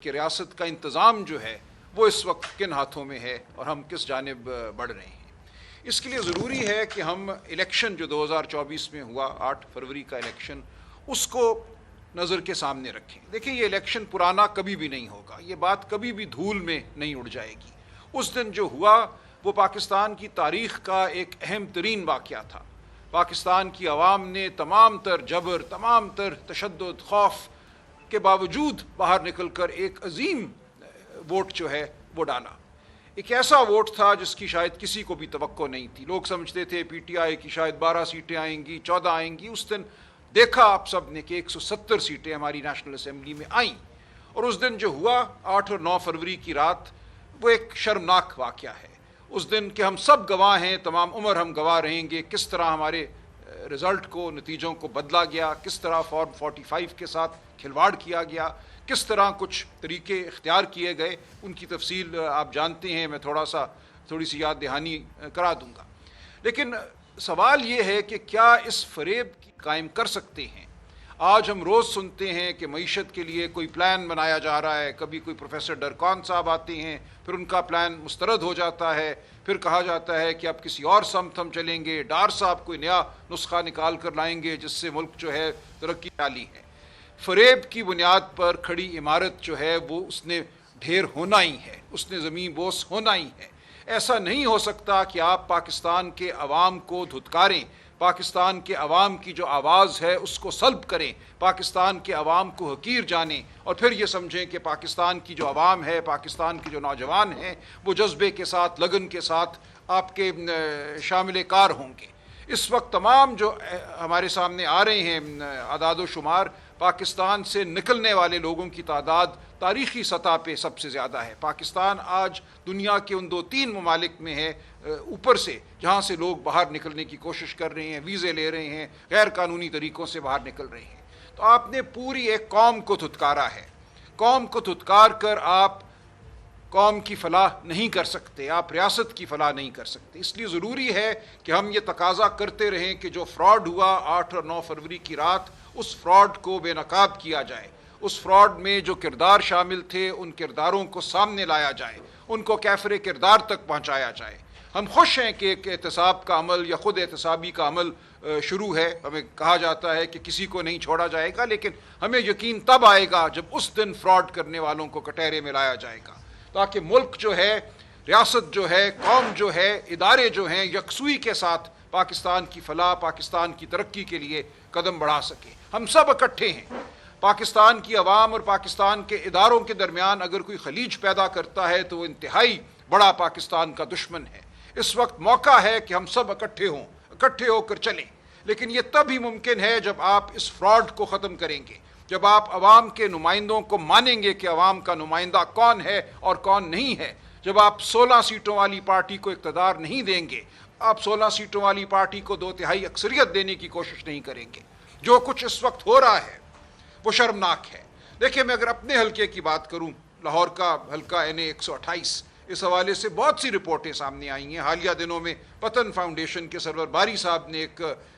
کہ ریاست کا انتظام جو ہے وہ اس وقت کن ہاتھوں میں ہے اور ہم کس جانب بڑھ رہے ہیں۔ اس کے لیے ضروری ہے کہ ہم الیکشن جو 2024 میں ہوا 8 فروری کا الیکشن، اس کو نظر کے سامنے رکھیں۔ دیکھیں یہ الیکشن پرانا کبھی بھی نہیں ہوگا، یہ بات کبھی بھی دھول میں نہیں اڑ جائے گی۔ اس دن جو ہوا وہ پاکستان کی تاریخ کا ایک اہم ترین واقعہ تھا۔ پاکستان کی عوام نے تمام تر جبر، تمام تر تشدد، خوف کے باوجود باہر نکل کر ایک عظیم ووٹ جو ہے وہ ڈالا۔ ایک ایسا ووٹ تھا جس کی شاید کسی کو بھی توقع نہیں تھی۔ لوگ سمجھتے تھے پی ٹی آئی کی شاید 12 سیٹیں آئیں گی، 14 آئیں گی۔ اس دن دیکھا آپ سب نے کہ 170 سیٹیں ہماری نیشنل اسمبلی میں آئیں۔ اور اس دن جو ہوا 8 اور 9 فروری کی رات، وہ ایک شرمناک واقعہ ہے۔ اس دن کے ہم سب گواہ ہیں، تمام عمر ہم گواہ رہیں گے کس طرح ہمارے رزلٹ کو، نتیجوں کو بدلا گیا، کس طرح فارم 45 کے ساتھ کھلواڑ کیا گیا، کس طرح کچھ طریقے اختیار کیے گئے۔ ان کی تفصیل آپ جانتے ہیں، میں تھوڑی سی یاد دہانی کرا دوں گا۔ لیکن سوال یہ ہے کہ کیا اس فریب کی قائم کر سکتے ہیں؟ آج ہم روز سنتے ہیں کہ معیشت کے لیے کوئی پلان بنایا جا رہا ہے، کبھی کوئی پروفیسر ڈرکان صاحب آتے ہیں، پھر ان کا پلان مسترد ہو جاتا ہے، پھر کہا جاتا ہے کہ اب کسی اور سمت ہم چلیں گے، ڈار صاحب کوئی نیا نسخہ نکال کر لائیں گے جس سے ملک جو ہے ترقی والی ہے۔ فریب کی بنیاد پر کھڑی عمارت جو ہے وہ اس نے ڈھیر ہونا ہی ہے، اس نے زمین بوس ہونا ہی ہے۔ ایسا نہیں ہو سکتا کہ آپ پاکستان کے عوام کو دھتکاریں، پاکستان کے عوام کی جو آواز ہے اس کو سلب کریں، پاکستان کے عوام کو حقیر جانیں اور پھر یہ سمجھیں کہ پاکستان کی جو عوام ہے، پاکستان کے جو نوجوان ہیں، وہ جذبے کے ساتھ، لگن کے ساتھ آپ کے شامل کار ہوں گے۔ اس وقت تمام جو ہمارے سامنے آ رہے ہیں اعداد و شمار، پاکستان سے نکلنے والے لوگوں کی تعداد تاریخی سطح پہ سب سے زیادہ ہے۔ پاکستان آج دنیا کے ان 2-3 ممالک میں ہے اوپر سے جہاں سے لوگ باہر نکلنے کی کوشش کر رہے ہیں، ویزے لے رہے ہیں، غیر قانونی طریقوں سے باہر نکل رہے ہیں۔ تو آپ نے پوری ایک قوم کو دھتکارا ہے۔ قوم کو دھتکار کر آپ قوم کی فلاح نہیں کر سکتے، آپ ریاست کی فلاح نہیں کر سکتے۔ اس لیے ضروری ہے کہ ہم یہ تقاضا کرتے رہیں کہ جو فراڈ ہوا 8 اور 9 فروری کی رات، اس فراڈ کو بے نقاب کیا جائے۔ اس فراڈ میں جو کردار شامل تھے ان کرداروں کو سامنے لایا جائے، ان کو کیفر کردار تک پہنچایا جائے۔ ہم خوش ہیں کہ ایک احتساب کا عمل یا خود احتسابی کا عمل شروع ہے۔ ہمیں کہا جاتا ہے کہ کسی کو نہیں چھوڑا جائے گا، لیکن ہمیں یقین تب آئے گا جب اس دن فراڈ کرنے والوں کو کٹہرے میں لایا جائے گا، تاکہ ملک جو ہے، ریاست جو ہے، قوم جو ہے، ادارے جو ہیں یکسوئی کے ساتھ پاکستان کی فلاح، پاکستان کی ترقی کے لیے قدم بڑھا سکیں۔ ہم سب اکٹھے ہیں۔ پاکستان کی عوام اور پاکستان کے اداروں کے درمیان اگر کوئی خلیج پیدا کرتا ہے تو وہ انتہائی بڑا پاکستان کا دشمن ہے۔ اس وقت موقع ہے کہ ہم سب اکٹھے ہو کر چلیں۔ لیکن یہ تب ہی ممکن ہے جب آپ اس فراڈ کو ختم کریں گے، جب آپ عوام کے نمائندوں کو مانیں گے کہ عوام کا نمائندہ کون ہے اور کون نہیں ہے، جب آپ 16 سیٹوں والی پارٹی کو اقتدار نہیں دیں گے، آپ 16 سیٹوں والی پارٹی کو 2/3 اکثریت دینے کی کوشش نہیں کریں گے۔ جو کچھ اس وقت ہو رہا ہے وہ شرمناک ہے۔ دیکھیں، میں اگر اپنے حلقے کی بات کروں، لاہور کا حلقہ NA 128، اس حوالے سے بہت سی رپورٹیں سامنے آئی ہیں۔ حالیہ دنوں میں پتن فاؤنڈیشن کے سرور باری صاحب نے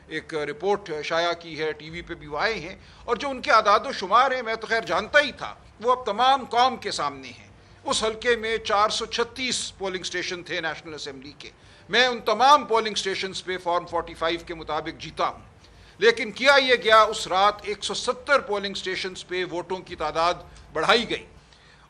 ایک رپورٹ شائع کی ہے، ٹی وی پہ بھی وہ آئے ہیں، اور جو ان کے اعداد و شمار ہیں میں تو خیر جانتا ہی تھا، وہ اب تمام قوم کے سامنے ہیں۔ اس حلقے میں 436 پولنگ سٹیشن تھے نیشنل اسمبلی کے۔ میں ان تمام پولنگ سٹیشنز پہ فارم 45 کے مطابق جیتا ہوں، لیکن کیا یہ گیا اس رات 170 پولنگ سٹیشنز پہ ووٹوں کی تعداد بڑھائی گئی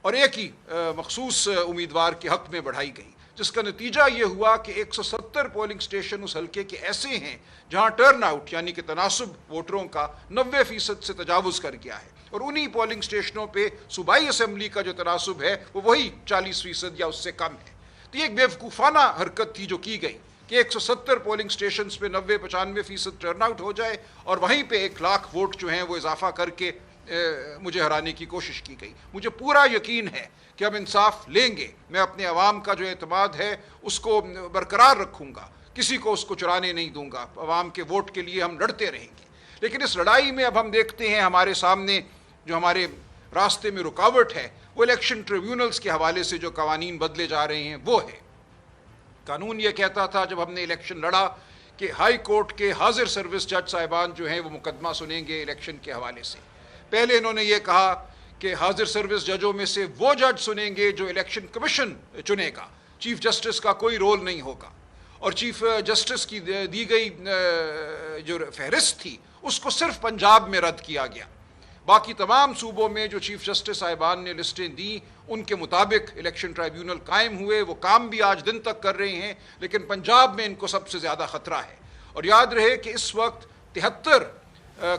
اور ایک ہی مخصوص امیدوار کے حق میں بڑھائی گئی، جس کا نتیجہ یہ ہوا کہ 170 پولنگ سٹیشن اس حلقے کے ایسے ہیں جہاں ٹرن آؤٹ یعنی کہ تناسب ووٹروں کا 90% سے تجاوز کر گیا ہے، اور انہی پولنگ سٹیشنوں پہ صوبائی اسمبلی کا جو تناسب ہے وہ وہی 40% یا اس سے کم ہے۔ تو یہ ایک بیوقوفانہ حرکت تھی جو کی گئی کہ 170 پولنگ سٹیشنز پہ 90-95% ٹرن آؤٹ ہو جائے اور وہیں پہ 1 لاکھ ووٹ جو ہیں وہ اضافہ کر کے مجھے ہرانے کی کوشش کی گئی۔ مجھے پورا یقین ہے کہ ہم انصاف لیں گے۔ میں اپنے عوام کا جو اعتماد ہے اس کو برقرار رکھوں گا، کسی کو اس کو چرانے نہیں دوں گا۔ عوام کے ووٹ کے لیے ہم لڑتے رہیں گے۔ لیکن اس لڑائی میں اب ہم دیکھتے ہیں ہمارے سامنے جو ہمارے راستے میں رکاوٹ ہے وہ الیکشن ٹریبیونلز کے حوالے سے جو قوانین بدلے جا رہے ہیں وہ ہے۔ قانون یہ کہتا تھا جب ہم نے الیکشن لڑا کہ ہائی کورٹ کے حاضر سروس جج صاحبان جو ہیں وہ مقدمہ سنیں گے الیکشن کے حوالے سے۔ پہلے انہوں نے یہ کہا کہ حاضر سروس ججوں میں سے وہ جج سنیں گے جو الیکشن کمیشن چنے گا، چیف جسٹس کا کوئی رول نہیں ہوگا، اور چیف جسٹس کی دی گئی جو فہرست تھی اس کو صرف پنجاب میں رد کیا گیا، باقی تمام صوبوں میں جو چیف جسٹس صاحبان نے لسٹیں دیں ان کے مطابق الیکشن ٹرائیبیونل قائم ہوئے، وہ کام بھی آج دن تک کر رہے ہیں، لیکن پنجاب میں ان کو سب سے زیادہ خطرہ ہے۔ اور یاد رہے کہ اس وقت 73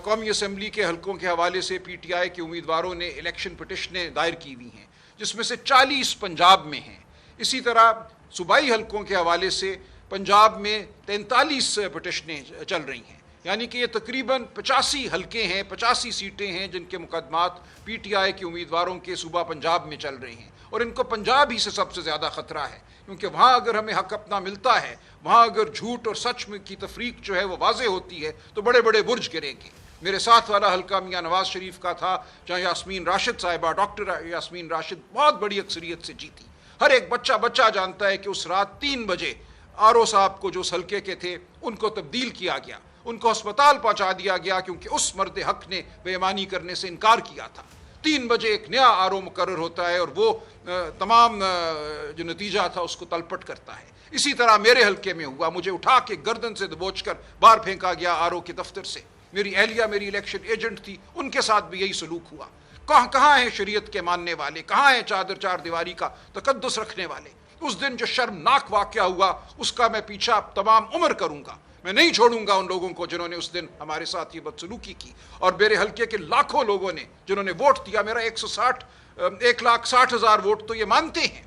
قومی اسمبلی کے حلقوں کے حوالے سے پی ٹی آئی کے امیدواروں نے الیکشن پٹیشنیں دائر کی ہوئی ہیں، جس میں سے 40 پنجاب میں ہیں۔ اسی طرح صوبائی حلقوں کے حوالے سے پنجاب میں 43 پٹیشنیں چل رہی ہیں، یعنی کہ یہ تقریباً 85 حلقے ہیں، 85 سیٹیں ہیں جن کے مقدمات پی ٹی آئی کے امیدواروں کے صوبہ پنجاب میں چل رہے ہیں، اور ان کو پنجاب ہی سے سب سے زیادہ خطرہ ہے، کیونکہ وہاں اگر ہمیں حق اپنا ملتا ہے، وہاں اگر جھوٹ اور سچ میں کی تفریق جو ہے وہ واضح ہوتی ہے تو بڑے بڑے برج گریں گے۔ میرے ساتھ والا حلقہ میاں نواز شریف کا تھا، جہاں یاسمین راشد صاحبہ، ڈاکٹر یاسمین راشد بہت بڑی اکثریت سے جیتی۔ ہر ایک بچہ جانتا ہے کہ اس رات 3 بجے آر او صاحب کو جو اس حلقے کے تھے ان کو تبدیل کیا گیا، ان کو ہسپتال پہنچا دیا گیا، کیونکہ اس مرد حق نے بے ایمانی کرنے سے انکار کیا تھا۔ 3 بجے ایک نیا آر او مقرر ہوتا ہے اور وہ تمام جو نتیجہ تھا اس کو تلپٹ کرتا ہے۔ اسی طرح میرے حلقے میں ہوا، مجھے اٹھا کے گردن سے دبوچ کر باہر پھینکا گیا آر او کے دفتر سے۔ میری اہلیہ میری الیکشن ایجنٹ تھی، ان کے ساتھ بھی یہی سلوک ہوا۔ کہاں ہیں شریعت کے ماننے والے، کہاں ہیں چار دیواری کا تقدس رکھنے والے؟ اس دن جو شرمناک واقعہ ہوا اس کا میں پیچھا تمام عمر کروں گا، میں نہیں چھوڑوں گا ان لوگوں کو جنہوں نے اس دن ہمارے ساتھ یہ بدسلوکی کی، اور میرے حلقے کے لاکھوں لوگوں نے جنہوں نے ووٹ دیا، میرا 1,60,000 ووٹ تو یہ مانتے ہیں۔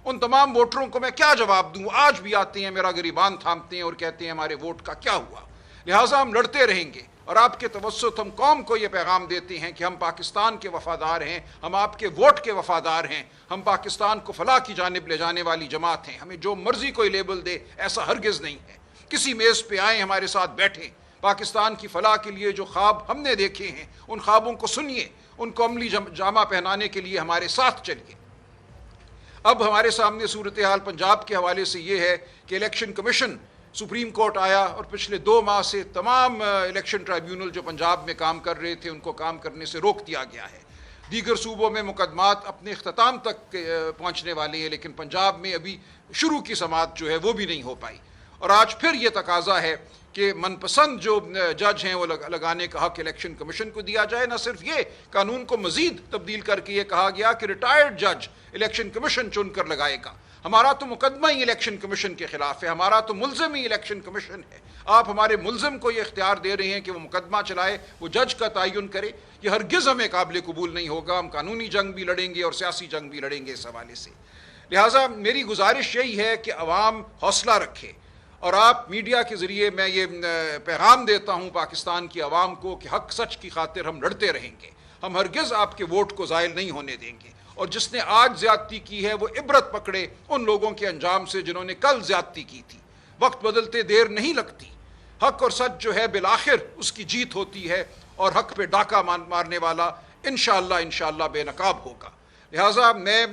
ان تمام ووٹروں کو میں کیا جواب دوں؟ آج بھی آتے ہیں، میرا گریبان تھامتے ہیں اور کہتے ہیں ہمارے ووٹ کا کیا ہوا؟ لہٰذا ہم لڑتے رہیں گے، اور آپ کے توسط ہم قوم کو یہ پیغام دیتے ہیں کہ ہم پاکستان کے وفادار ہیں، ہم آپ کے ووٹ کے وفادار ہیں، ہم پاکستان کو فلاح کی جانب لے جانے والی جماعت ہیں، ہمیں جو مرضی کوئی لیبل دے ایسا ہرگز نہیں ہے۔ کسی میز پہ آئیں، ہمارے ساتھ بیٹھیں، پاکستان کی فلاح کے لیے جو خواب ہم نے دیکھے ہیں ان خوابوں کو سنیے، ان کو عملی جامہ پہنانے کے لیے ہمارے ساتھ چلیے۔ اب ہمارے سامنے صورتحال پنجاب کے حوالے سے یہ ہے کہ الیکشن کمیشن سپریم کورٹ آیا اور پچھلے 2 ماہ سے تمام الیکشن ٹرائیبیونل جو پنجاب میں کام کر رہے تھے ان کو کام کرنے سے روک دیا گیا ہے۔ دیگر صوبوں میں مقدمات اپنے اختتام تک پہنچنے والے ہیں، لیکن پنجاب میں ابھی شروع کی سماعت جو ہے وہ بھی نہیں ہو پائی، اور آج پھر یہ تقاضا ہے کہ من پسند جو جج ہیں وہ لگانے کا حق الیکشن کمیشن کو دیا جائے۔ نہ صرف یہ، قانون کو مزید تبدیل کر کے یہ کہا گیا کہ ریٹائرڈ جج الیکشن کمیشن چن کر لگائے گا۔ ہمارا تو مقدمہ ہی الیکشن کمیشن کے خلاف ہے، ہمارا تو ملزم ہی الیکشن کمیشن ہے۔ آپ ہمارے ملزم کو یہ اختیار دے رہے ہیں کہ وہ مقدمہ چلائے، وہ جج کا تعین کرے، یہ ہرگز ہمیں قابل قبول نہیں ہوگا۔ ہم قانونی جنگ بھی لڑیں گے اور سیاسی جنگ بھی لڑیں گے اس حوالے سے۔ لہٰذا میری گزارش یہی ہے کہ عوام حوصلہ رکھے، اور آپ میڈیا کے ذریعے میں یہ پیغام دیتا ہوں پاکستان کی عوام کو کہ حق سچ کی خاطر ہم لڑتے رہیں گے، ہم ہرگز آپ کے ووٹ کو زائل نہیں ہونے دیں گے، اور جس نے آج زیادتی کی ہے وہ عبرت پکڑے ان لوگوں کے انجام سے جنہوں نے کل زیادتی کی تھی۔ وقت بدلتے دیر نہیں لگتی، حق اور سچ جو ہے بالآخر اس کی جیت ہوتی ہے، اور حق پہ ڈاکہ مارنے والا انشاءاللہ بے نقاب ہوگا۔ لہٰذا میں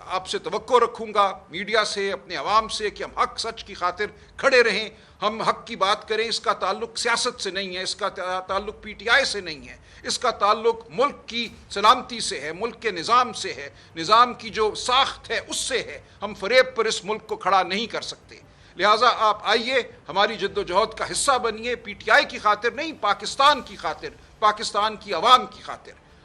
آپ سے توقع رکھوں گا، میڈیا سے، اپنے عوام سے، کہ ہم حق سچ کی خاطر کھڑے رہیں، ہم حق کی بات کریں۔ اس کا تعلق سیاست سے نہیں ہے، اس کا تعلق پی ٹی آئی سے نہیں ہے، اس کا تعلق ملک کی سلامتی سے ہے، ملک کے نظام سے ہے، نظام کی جو ساخت ہے اس سے ہے۔ ہم فریب پر اس ملک کو کھڑا نہیں کر سکتے۔ لہٰذا آپ آئیے، ہماری جد و جہد کا حصہ بنیے، پی ٹی آئی کی خاطر نہیں، پاکستان کی خاطر، پاکستان کی عوام کی خاطر۔